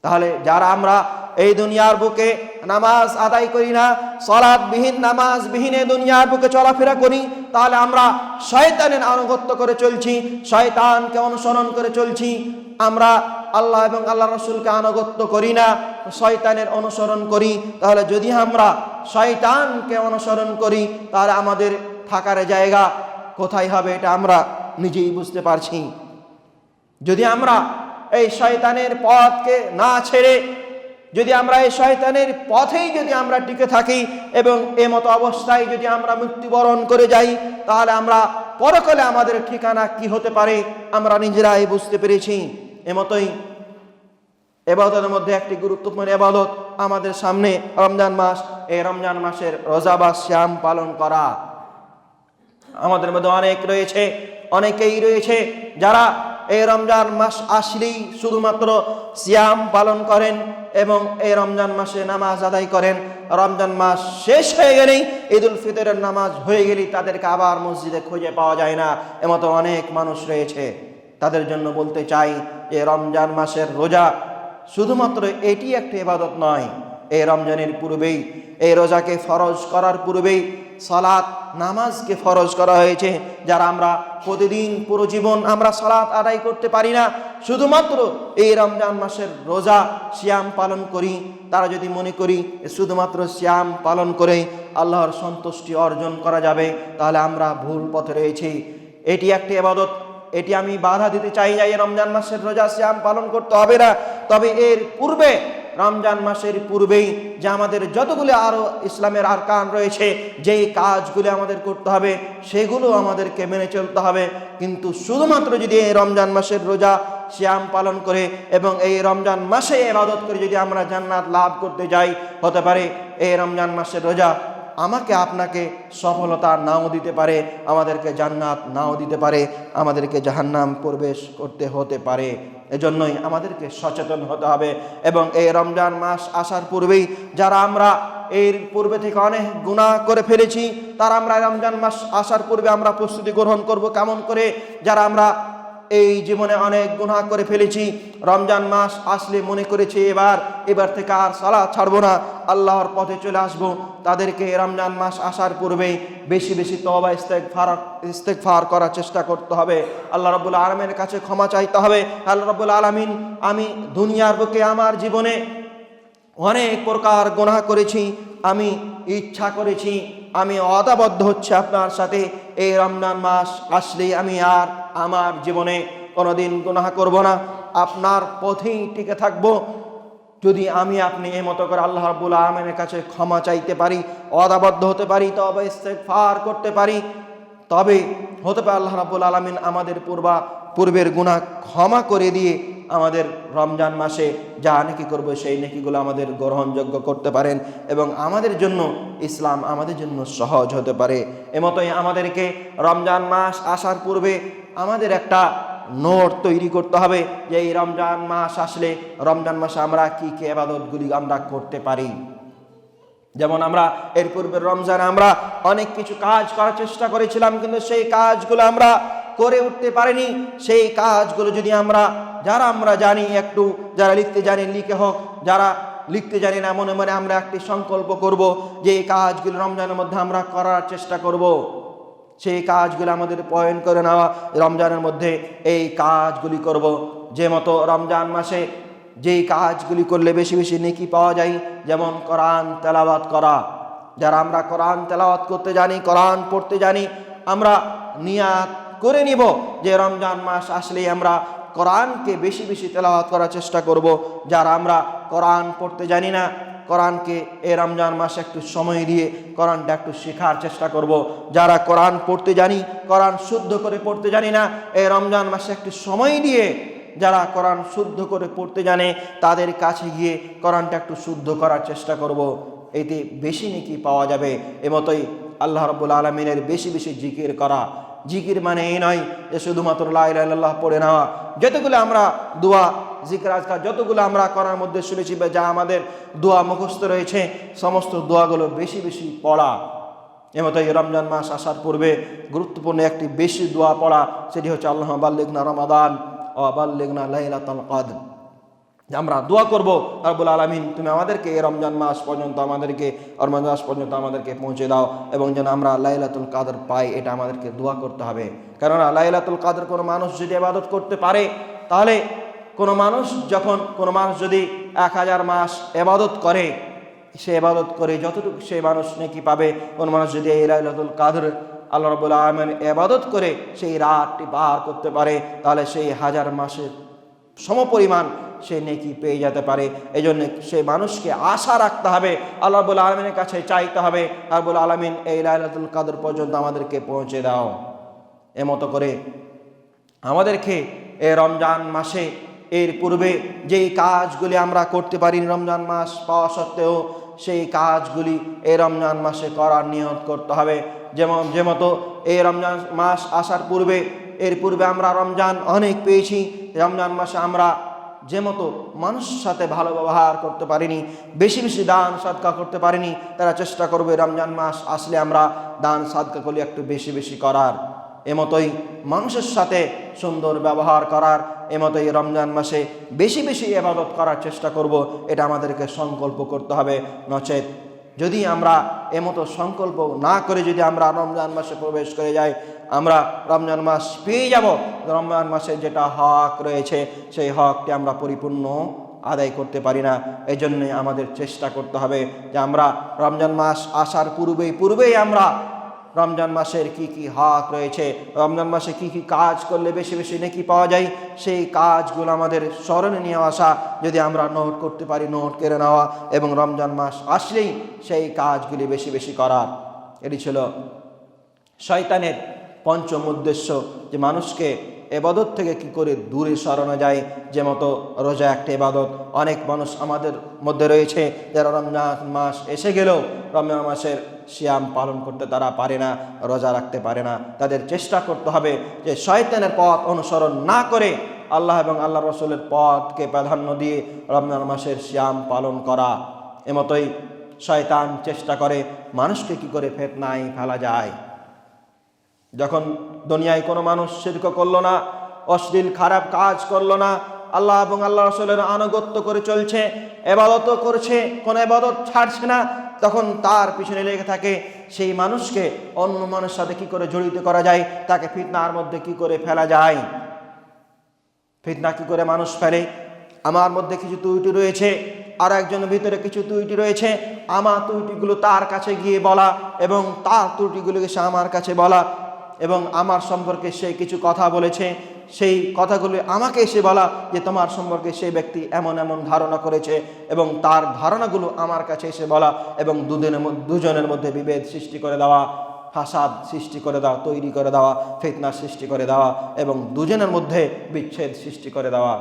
তাহলে যারা আমরা এই দুনিয়ার বুকে নামাজ আদায় করি না, সালাতবিহীন নামাজবিহীন এই দুনিয়ার বুকে চলাফেরা করি, তাহলে আমরা শয়তানের আনুগত্য করে চলছি, শয়তানকে অনুসরণ করে চলছি। আমরা আল্লাহ এবং আল্লাহ রাসূলকে আনুগত্য করি না, শয়তানের অনুসরণ করি। তাহলে যদি আমরা শয়তানকে অনুসরণ করি তাহলে আমাদের থাকার জায়গা কোথায় হবে এটা আমরা নিজেই বুঝতে পারছি। যদি আমরা এই শয়তানের পথকে না ছেড়ে, যদি আমরা এই শয়তানের পথেই যদি আমরা টিকে থাকি এবং এমতো অবস্থায় যদি আমরা মৃত্যুবরণ করে যাই, তাহলে আমরা পরকালে আমাদের ঠিকানা কি হতে পারে আমরা নিজেরাই বুঝতে পেরেছি। এমতোই ইবাদতের মধ্যে একটি গুরুত্বপূর্ণ ইবাদত আমাদের সামনে রমজান মাস। এই রমজান মাসের রোজা বা সিয়াম পালন করা আমাদের মধ্যে অনেকেই রয়েছে যারা এই রমজান মাস আসলেই শুধুমাত্র সিয়াম পালন করেন এবং এই রমজান মাসে নামাজ আদায় করেন। রমজান মাস শেষ হয়ে গেলেই, ঈদুল ফিতরের নামাজ হয়ে গেলেই তাদেরকে আবার মসজিদে খুঁজে পাওয়া যায় না। এমতো অনেক মানুষ রয়েছে। তাদের জন্য বলতে চাই যে রমজান মাসের রোজা শুধুমাত্র এটি একটি ইবাদত নয়। এই রমজানের পূর্বেই, এই রোজাকে ফরজ করার পূর্বেই সালাত নামাজকে ফরজ করা হয়েছে। যারা আমরা প্রতিদিন পুরো জীবন আমরা সালাত আদায় করতে পারি না, শুধুমাত্র এই রমজান মাসের রোজা সিয়াম পালন করি, তারা যদি মনে করি শুধুমাত্র সিয়াম পালন করে আল্লাহর সন্তুষ্টি অর্জন করা যাবে, তাহলে আমরা ভুল পথে রয়েছি। এটি একটি ইবাদত। এটি আমি বাধা দিতে চাই না, এই রমজান মাসের রোজা সিয়াম পালন করতে হবে না। তবে এর পূর্বে, রমজান মাসের পূর্বেই যে আমাদের যতগুলো আরো ইসলামের আরকান রয়েছে, যেই কাজগুলো আমাদের করতে হবে সেগুলো আমাদেরকে মেনে চলতে হবে। কিন্তু শুধুমাত্র যদি এই রমজান মাসের রোজা সিয়াম পালন করে এবং এই রমজান মাসে ইবাদত করে যদি আমরা জান্নাত লাভ করতে যাই, হতে পারে এই রমজান মাসের রোজা আমাকে আপনাকে সফলতা নাও দিতে পারে, আমাদেরকে জান্নাত নাও দিতে পারে, আমাদেরকে জাহান্নাম প্রবেশ করতে হতে পারে। এজন্যই আমাদেরকে সচেতন হতে হবে। এবং এই রমজান মাস আসার পূর্বেই যারা আমরা এর পূর্বে থেকে অনেক গুনাহ করে ফেলেছি, তারা আমরা রমজান মাস আসার পূর্বে আমরা প্রস্তুতি গ্রহণ করব কেমন করে। যারা আমরা এই জীবনে অনেক গুনাহ করে ফেলেছি, রমজান মাস আসলে মনে করেছি এবার থেকে আর সালাত ছাড়বো না, আল্লাহর পথে চলে আসবো, তাদেরকে রমজান মাস আসার পূর্বেই বেশি বেশি তওবা ইস্তেগফার করার চেষ্টা করতে হবে। আল্লাহ রাব্বুল আলামিনের কাছে ক্ষমা চাইতে হবে। আল্লাহ রাব্বুল আলামিন, আমি দুনিয়ার বুকে আমার জীবনে অনেক প্রকার গুনাহ করেছি, আমি ইচ্ছা করেছি, আমি ওয়াদাবদ্ধ হচ্ছে আপনার সাথে এই রমজান মাস আসলেই আমি আর আমার জীবনে কোনোদিন গুনাহ করব না, আপনার পথেই টিকে থাকবো। যদি আমি আপনি এই মতো করে আল্লাহ রাব্বুল আলামিনের কাছে ক্ষমা চাইতে পারি, ওয়াদাবদ্ধ হতে পারি, তবে ইস্তেগফার করতে পারি, তবে হতে পারে আল্লাহ রাব্বুল আলামিন আমাদের পূর্বের গুনাহ ক্ষমা করে দিয়ে আমাদের রমজান মাসে যা নেকি করবো সেই নেকিগুলো আমাদের গ্রহণযোগ্য করতে পারেন এবং আমাদের জন্য ইসলাম আমাদের জন্য সহজ হতে পারে। এমতোই আমাদেরকে রমজান মাস আসার পূর্বে আমাদের একটা নোট তৈরি করতে হবে যে এই রমজান মাস আসলে রমজান মাসে আমরা কি কি ইবাদতগুলি আমরা করতে পারি। যেমন আমরা এর পূর্বের রমজানে আমরা অনেক কিছু কাজ করার চেষ্টা করেছিলাম, কিন্তু সেই কাজগুলো আমরা করে উঠতে পারিনি। সেই কাজগুলো যদি আমরা জানি, একটু যারা লিখতে জানি লিখে হোক, যারা লিখতে জানি না মনে মনে আমরা একটি সংকল্প করব যে এই কাজগুলো রমজানের মধ্যে আমরা করার চেষ্টা করব। সেই কাজগুলো আমাদের পয়েন্ট করে নেওয়া, রমজানের মধ্যে এই কাজগুলি করব। যে মতো রমজান মাসে যেই কাজগুলি করলে বেশি বেশি নেকি পাওয়া যায়, যেমন কোরআন তেলাওয়াত করা। যারা আমরা কোরআন তেলাওয়াত করতে জানি, কোরআন পড়তে জানি, আমরা নিয়াত করে নিব যে রমজান মাস আসলেই আমরা কোরআনকে বেশি বেশি তেলাওয়াত করার চেষ্টা করব। যারা আমরা কোরআন পড়তে জানি না, কোরআনকে এই রমজান মাসে একটু সময় দিয়ে কোরআনটা একটু শেখার চেষ্টা করব। যারা কোরআন পড়তে জানি, কোরআন শুদ্ধ করে পড়তে জানি না, এই রমজান মাসে একটু সময় দিয়ে যারা কোরআন শুদ্ধ করে পড়তে জানে তাদের কাছে গিয়ে কোরআনটা একটু শুদ্ধ করার চেষ্টা করব। এতে বেশি নেকি পাওয়া যাবে। এমতই আল্লাহ রাব্বুল আলামিনের বেশি বেশি জিকির করা। জিকির মানে এই নয় যে শুধুমাত্র লা ইলাহা ইল্লাল্লাহ পড়ে নেওয়া। যতগুলো আমরা দোয়া জিকির আজকাল যতগুলো আমরা করার মধ্যে শুনেছি বা যা আমাদের দোয়া মুখস্থ রয়েছে, সমস্ত দোয়াগুলো বেশি বেশি পড়া। এমতই রমজান মাস আসার পূর্বে গুরুত্বপূর্ণ একটি বেশি দোয়া পড়া, সেটি হচ্ছে আল্লাহুম্মা বাল্লিগনা রমাদান ওয়া বাল্লিগনা লাইলাতুল কদর। আমরা দোয়া করব, রব্বুল আলামিন তুমি আমাদেরকে এই রমজান মাস পর্যন্ত আমাদেরকে পৌঁছে দাও, এবং যেন আমরা লাইলাতুল কদর পাই, এটা আমাদেরকে দোয়া করতে হবে। কেননা লাইলাতুল কদর কোনো মানুষ যদি ইবাদত করতে পারে, তাহলে কোনো মানুষ যদি 1000 মাস ইবাদত করে, সে ইবাদত করে যতটুকু সে মানুষ নেকি পাবে, কোন মানুষ যদি এই লাইলাতুল কদর আল্লাহ রাব্বুল আলামিন ইবাদত করে সেই রাতটি পার করতে পারে, তাহলে সেই 1000 মাসের সমপরিমাণ সে নেকি পেয়ে যেতে পারে। এই জন্য সেই মানুষকে আশা রাখতে হবে, আল্লাহ রাব্বুল আলামিনের কাছে চাইতে হবে, রাব্বুল আলামিন এই লাইলাতুল কদর পর্যন্ত আমাদেরকে পৌঁছে দাও। এমতো করে আমাদেরকে এই রমজান মাসে এর পূর্বে যেই কাজগুলি আমরা করতে পারি রমজান মাস পাওয়া সত্ত্বেও, সেই কাজগুলি এই রমজান মাসে করার নিয়ত করতে হবে। যেমতো এই রমজান মাস আসার পূর্বে এর পূর্বে আমরা রমজান অনেক পেয়েছি, রমজান মাসে আমরা যেমতো মানুষের সাথে ভালো ব্যবহার করতে পারিনি, বেশি বেশি দান সাদকা করতে পারিনি, তারা চেষ্টা করবে রমজান মাস আসলে আমরা দান সাদকাগুলি একটু বেশি বেশি করার। এমতোই মানুষের সাথে সুন্দর ব্যবহার করার, এমতোই রমজান মাসে বেশি বেশি ইবাদত করার চেষ্টা করব, এটা আমাদেরকে সংকল্প করতে হবে। নচেত যদি আমরা এমতো সংকল্প না করে যদি আমরা রমজান মাসে প্রবেশ করে যাই, আমরা রমজান মাস পেয়ে যাব, রমজান মাসে যেটা হক রয়েছে সেই হকটি আমরা পরিপূর্ণ আদায় করতে পারি না। এই জন্যই আমাদের চেষ্টা করতে হবে যে আমরা রমজান মাস আসার পূর্বেই আমরা রমজান মাসের কি কি হক রয়েছে, রমজান মাসে কি কি কাজ করলে বেশি বেশি নেকি পাওয়া যায়, সেই কাজগুলো আমাদের স্মরণে নিয়ে আসা, যদি আমরা নোট করতে পারি নোট করে নেওয়া, এবং রমজান মাস আসলেই সেই কাজগুলি বেশি বেশি করার। এটি ছিল শয়তানের পঞ্চম উদ্দেশ্য, যে মানুষকে ইবাদত থেকে কি করে দূরে সরানো যায়। যেমতো রোজা একটা ইবাদত, অনেক মানুষ আমাদের মধ্যে রয়েছে যারা রমজান মাস এসে গেলেও রমজান মাসের সিয়াম পালন করতে তারা পারে না, রোজা রাখতে পারে না। তাদের চেষ্টা করতে হবে যে শয়তানের পথ অনুসরণ না করে আল্লাহ এবং আল্লাহ রসুলের পথকে প্রাধান্য দিয়ে রমজান মাসের সিয়াম পালন করা। এমতোই শয়তান চেষ্টা করে মানুষকে কি করে ফিতনায় ফেলা যায়। যখন দুনিয়ায় কোনো মানুষ শিরক করলো না, অশ্লীল খারাপ কাজ করলো না, আল্লাহ এবং আল্লাহ রাসূলের আনুগত্য করে চলছে, ইবাদত করছে, কোনো ইবাদত ছাড়ছে না, তখন তার পিছনে লেগে থাকে সেই মানুষকে অন্য মানুষের সাথে কি করে জড়িত করা যায়, তাকে ফিতনার মধ্যে কি করে ফেলা যায়। ফিতনা কি করে মানুষ ফেলে, আমার মধ্যে কিছু ত্রুটি রয়েছে, আর একজনের ভিতরে কিছু ত্রুটি রয়েছে, আমার ত্রুটিগুলো তার কাছে গিয়ে বলা, এবং তার ত্রুটিগুলোকে সে আমার কাছে বলা, এবং আমার সম্পর্কে সে কিছু কথা বলেছে, সেই কথাগুলো আমাকে এসে বলা যে তোমার সম্পর্কে সেই ব্যক্তি এমন এমন ধারণা করেছে, এবং তার ধারণাগুলো আমার কাছে এসে বলা, এবং দুজনের মধ্যে বিভেদ সৃষ্টি করে দেওয়া, ফাসাদ সৃষ্টি করে দেওয়া, তৈরি করে দেওয়া, ফিতনা সৃষ্টি করে দেওয়া, এবং দুজনের মধ্যে বিচ্ছেদ সৃষ্টি করে দেওয়া।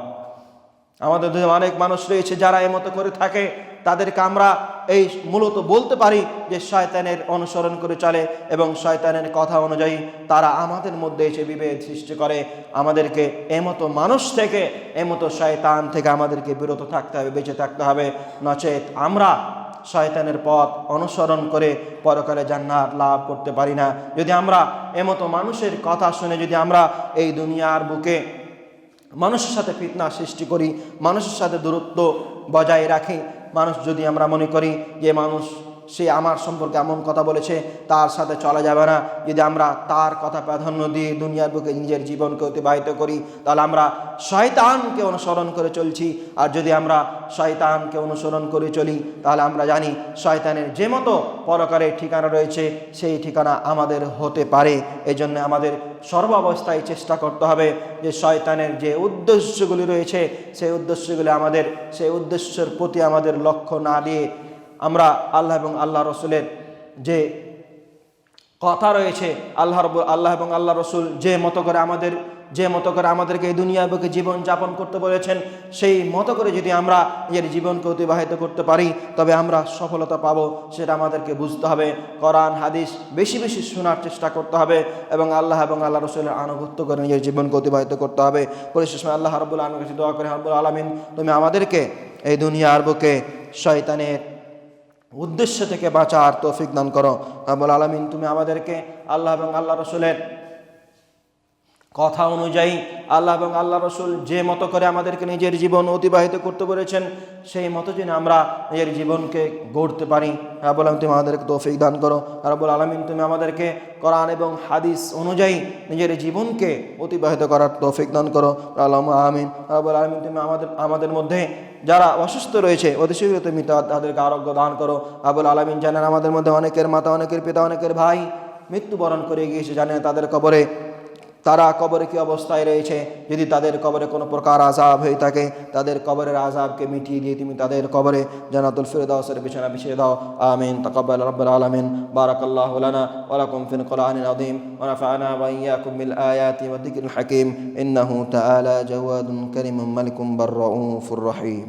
আমাদের অনেক মানুষ রয়েছে যারা এমতো করে থাকে, তাদেরকে আমরা এই মূলত বলতে পারি যে শয়তানের অনুসরণ করে চলে, এবং শয়তানের কথা অনুযায়ী তারা আমাদের মধ্যে এসে বিভেদ সৃষ্টি করে। আমাদেরকে এমতো মানুষ থেকে, এমতো শয়তান থেকে আমাদেরকে বিরত থাকতে হবে, বেঁচে থাকতে হবে। নচেত আমরা শয়তানের পথ অনুসরণ করে পরকালে জান্নাত লাভ করতে পারি না। যদি আমরা এমতো মানুষের কথা শুনে যদি আমরা এই দুনিয়ার বুকে মানুষের সাথে ফিতনা সৃষ্টি করি, মানুষের সাথে দূরত্ব বজায় রাখি, মানুষ যদি আমরা মনে করি যে মানুষ সে আমার সম্পর্কে এমন কথা বলেছে, তার সাথে চলা যাবে না, যদি আমরা তার কথা প্রাধান্য দিয়ে দুনিয়ার বুকে নিজের জীবনকে অতিবাহিত করি, তাহলে আমরা শয়তানকে অনুসরণ করে চলছি। আর যদি আমরা শয়তানকে অনুসরণ করে চলি, তাহলে আমরা জানি শয়তানের যে মতো পরকালের ঠিকানা রয়েছে, সেই ঠিকানা আমাদের হতে পারে। এই জন্য আমাদের সর্বাবস্থায় চেষ্টা করতে হবে যে শয়তানের যে উদ্দেশ্যগুলি রয়েছে, সেই উদ্দেশ্যের প্রতি আমাদের লক্ষ্য না দিয়ে আমরা আল্লাহ এবং আল্লাহ রসুলের যে কথা রয়েছে, আল্লাহ এবং আল্লাহ রসুল যে মতো করে আমাদের যে মতো করে আমাদেরকে এই দুনিয়া বুকে জীবন যাপন করতে বলেছেন সেই মতো করে যদি আমরা নিজের জীবনকে অতিবাহিত করতে পারি তবে আমরা সফলতা পাবো, সেটা আমাদেরকে বুঝতে হবে। কোরআন হাদিস বেশি বেশি শোনার চেষ্টা করতে হবে এবং আল্লাহ রসুলের আনুগত্য করে নিজের জীবনকে অতিবাহিত করতে হবে। পরিশেষে আল্লাহ রাব্বুল আলামিনের কাছে দোয়া করে, রাব্বুল আলামিন তুমি আমাদেরকে এই দুনিয়ার বুকে শয়তানের উদ্দেশ্য থেকে বাঁচার তৌফিক দান করো। রাব্বুল আলামিন তুমি আমাদেরকে আল্লাহ এবং আল্লাহ রসুলের কথা অনুযায়ী আল্লাহ এবং আল্লাহ রসুল যে মতো করে আমাদেরকে নিজের জীবন অতিবাহিত করতে বলেছেন সেই মতো যেন আমরা নিজের জীবনকে গড়তে পারি। রাব্বুল আলামিন তুমি আমাদেরকে তৌফিক দান করো। রাব্বুল আলামিন তুমি আমাদেরকে কোরআন এবং হাদিস অনুযায়ী নিজের জীবনকে অতিবাহিত করার তৌফিক দান করো। আল্লাহুম্মা আমিন। রাব্বুল আলামিন তুমি আমাদের মধ্যে যারা অসুস্থ রয়েছে অতি শীঘ্র তুমি তাদেরকে আরোগ্য দান করো। রাব্বুল আলামিন জানেন আমাদের মধ্যে অনেকের মাতা, অনেকের পিতা, অনেকের ভাই মৃত্যুবরণ করে গিয়েছে, জানেন তারা কবরে কি অবস্থায় রয়েছে। যদি তাদের কবরে কোনো প্রকার আযাব হয়ে থাকে তাদের কবরের আযাবকে মিটিয়ে দিয়ে তুমি তাদের কবরে জান্নাতুল ফিরদাউসের বিছানা বিছিয়ে দাও। আমিন। তাকাব্বাল রাব্বুল আলামিন। বারাকাল্লাহু লানা ওয়া লাকুম ফিল কোরআনিল আযীম ওয়া নাফা'না ওয়া ইয়্যাকুম বিল আয়াতি ওয়াদ যিকরিল হাকীম ইন্নাহু তাআলা জাওয়াদুন কারীমুম মালিকুম বাররাউফুর রহিম।